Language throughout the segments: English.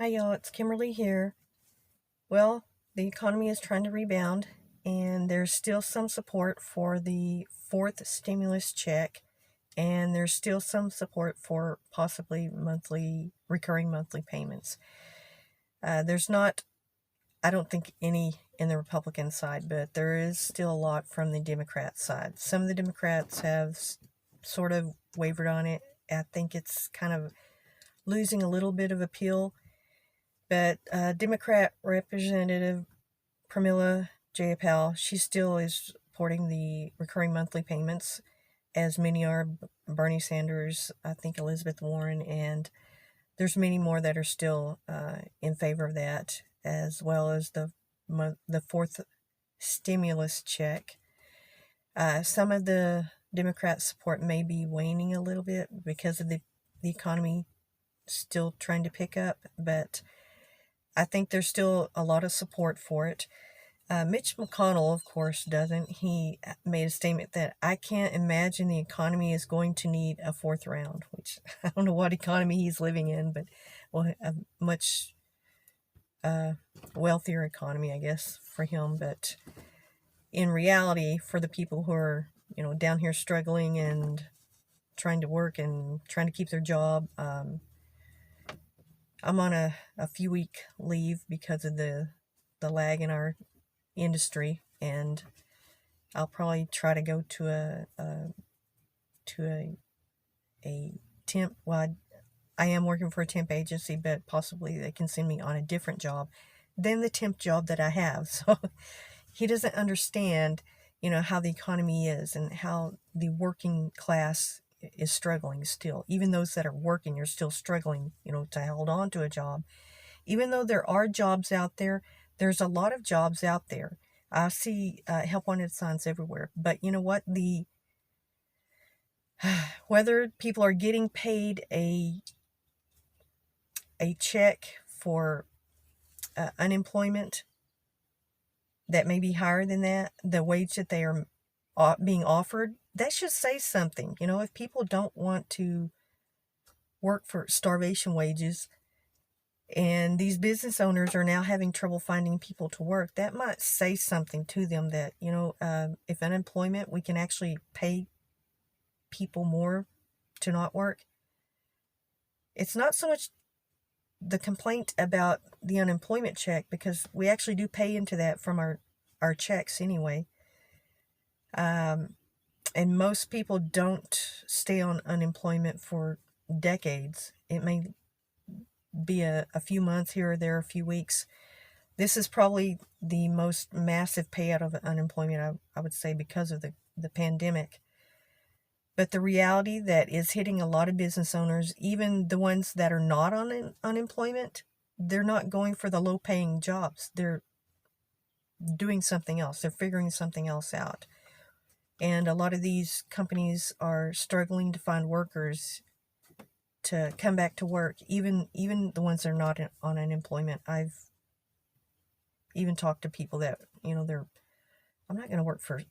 y'all, it's Kimberly here. Well, the economy is trying to rebound, and there's still some support for the fourth stimulus check, and there's still some support for possibly recurring monthly payments. There's not, I don't think, any in the Republican side, but there is still a lot from the Democrat side. Some of the Democrats have sort of wavered on it. I think it's kind of losing a little bit of appeal. But Democrat Representative Pramila Jayapal, she still is supporting the recurring monthly payments, as many are Bernie Sanders, I think Elizabeth Warren, and there's many more that are still in favor of that, as well as the fourth stimulus check. Some of the Democrat support may be waning a little bit because of the economy still trying to pick up, but I think there's still a lot of support for it. Mitch McConnell, of course, doesn't. He made a statement that I can't imagine the economy is going to need a fourth round, which I don't know what economy he's living in, but a much wealthier economy, I guess, for him. But in reality, for the people who are, down here struggling and trying to work and trying to keep their job, I'm on a few week leave because of the lag in our industry, and I'll probably try to go to a temp. Well, I am working for a temp agency, but possibly they can send me on a different job than the temp job that I have. So he doesn't understand, how the economy is and how the working class is struggling still. Even those that are working are still struggling, to hold on to a job. Even though there are jobs out there, there's a lot of jobs out there. I see help wanted signs everywhere. But you know what? Whether people are getting paid a check for unemployment that may be higher than that, the wage that they are being offered, that should say something. If people don't want to work for starvation wages, and these business owners are now having trouble finding people to work, that might say something to them that, if unemployment, we can actually pay people more to not work. It's not so much the complaint about the unemployment check, because we actually do pay into that from our checks anyway. And most people don't stay on unemployment for decades. It may be a few months here or there, a few weeks. This is probably the most massive payout of unemployment, I would say, because of the pandemic. But the reality that is hitting a lot of business owners, even the ones that are not on unemployment, they're not going for the low-paying jobs. They're doing something else. They're figuring something else out. And a lot of these companies are struggling to find workers to come back to work, even the ones that are not on unemployment. I've even talked to people that, I'm not going to work for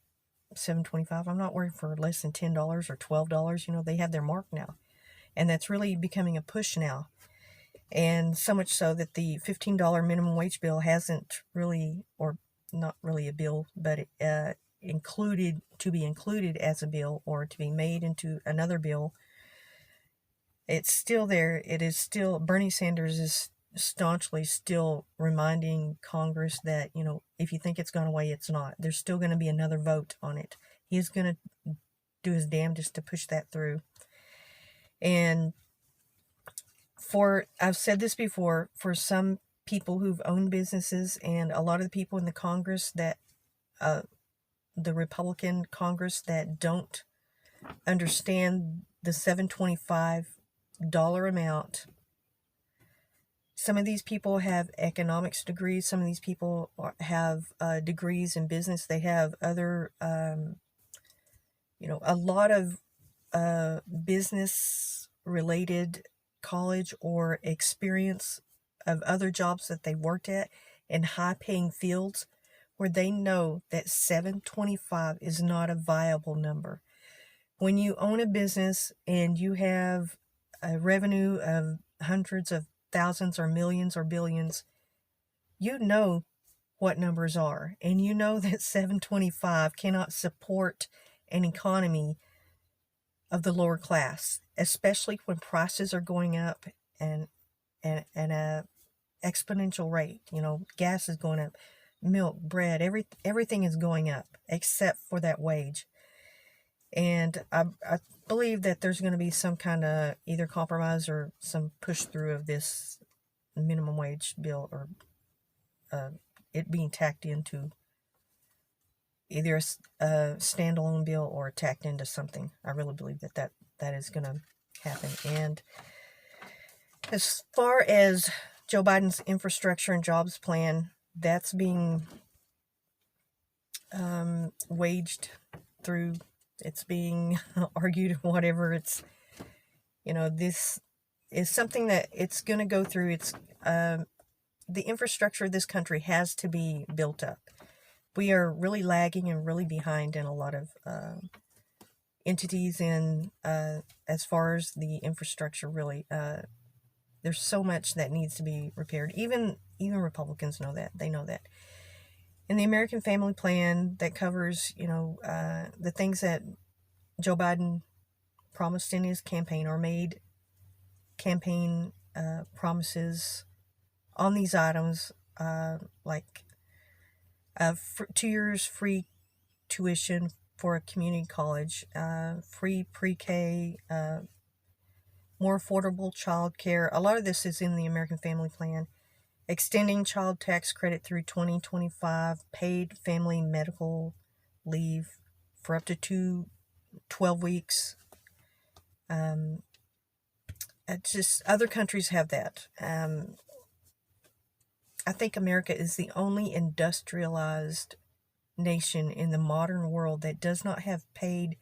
$7.25. I'm not working for less than $10 or $12. They have their mark now. And that's really becoming a push now. And so much so that the $15 minimum wage bill hasn't really, or not really a bill, but to be included as a bill or to be made into another bill. It's still there. It is still, Bernie Sanders is staunchly still reminding Congress that, if you think it's gone away, it's not. There's still going to be another vote on it. He's going to do his damnedest to push that through. And I've said this before, for some people who've owned businesses and a lot of the people in the Congress that, the Republican Congress that don't understand the $7.25 amount. Some of these people have economics degrees. Some of these people have degrees in business. They have other, a lot of business-related college or experience of other jobs that they worked at in high-paying fields, where they know that $7.25 is not a viable number. When you own a business and you have a revenue of hundreds of thousands or millions or billions, you know what numbers are. And you know that 725 cannot support an economy of the lower class, especially when prices are going up and at a exponential rate. You know, gas is going up, milk, bread, everything is going up except for that wage. And I believe that there's going to be some kind of either compromise or some push through of this minimum wage bill, or it being tacked into either a standalone bill or tacked into something. I really believe that is going to happen. And as far as Joe Biden's infrastructure and jobs plan, that's being waged through, it's being argued, whatever. It's, this is something that it's going to go through. It's the infrastructure of this country has to be built up. We are really lagging and really behind in a lot of entities, and as far as the infrastructure, really, there's so much that needs to be repaired. Even Republicans know that. They know that. And the American Family Plan that covers, the things that Joe Biden promised in his campaign, or made campaign promises on these items, like 2 years free tuition for a community college, free pre-K, more affordable child care. A lot of this is in the American Family Plan. Extending child tax credit through 2025, paid family medical leave for up to 12 weeks. It's just, other countries have that. I think America is the only industrialized nation in the modern world that does not have paid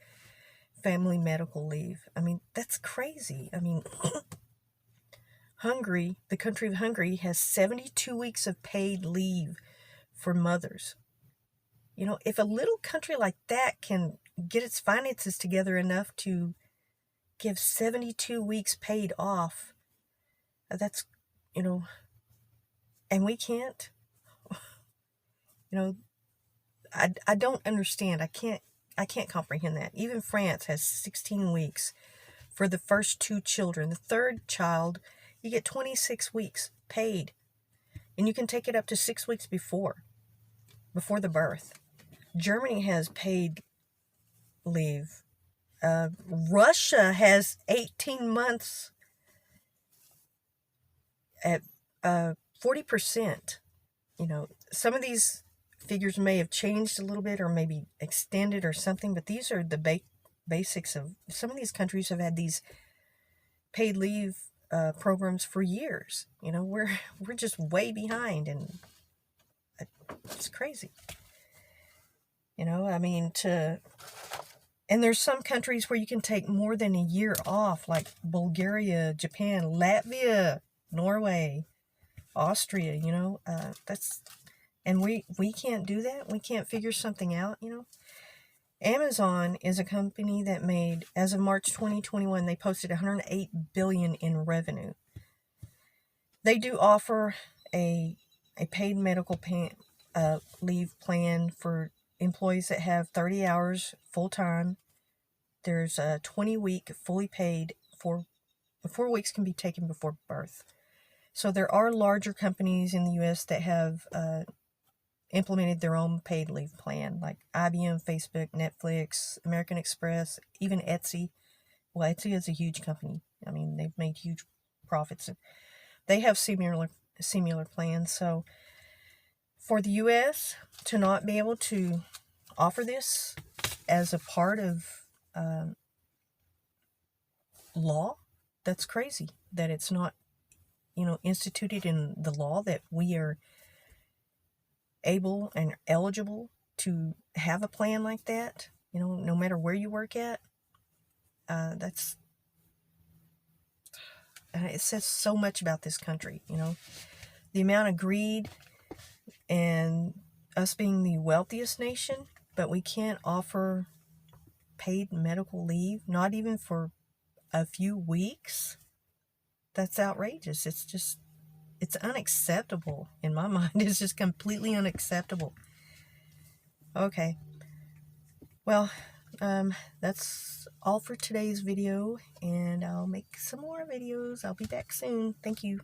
family medical leave. I mean, that's crazy. I mean, Hungary, the country of Hungary, has 72 weeks of paid leave for mothers. If a little country like that can get its finances together enough to give 72 weeks paid off, that's, and we can't, I don't understand. I can't comprehend that. Even France has 16 weeks for the first 2 children. The third child, you get 26 weeks paid, and you can take it up to 6 weeks before the birth. Germany has paid leave. Russia has 18 months at 40%. Some of these figures may have changed a little bit, or maybe extended or something, but these are the basics of, some of these countries have had these paid leave programs for years. We're just way behind, and it's crazy. I mean, and there's some countries where you can take more than a year off, like Bulgaria, Japan, Latvia, Norway, Austria. And we can't do that. We can't figure something out. Amazon is a company that made, as of March 2021, they posted $108 billion in revenue. They do offer a paid medical leave plan for employees that have 30 hours full-time. There's a 20-week fully paid, 4 weeks can be taken before birth. So there are larger companies in the U.S. that have implemented their own paid leave plan, like IBM, Facebook, Netflix, American Express, even Etsy. Well, Etsy is a huge company. I mean, they've made huge profits. They have similar plans. So for the U.S. to not be able to offer this as a part of law, that's crazy. That it's not, instituted in the law, that we are able and eligible to have a plan like that, no matter where you work at. It says so much about this country, the amount of greed, and us being the wealthiest nation, but we can't offer paid medical leave, not even for a few weeks. that's outrageous. It's unacceptable in my mind. It's just completely unacceptable. Okay. Well, that's all for today's video, and I'll make some more videos. I'll be back soon. Thank you.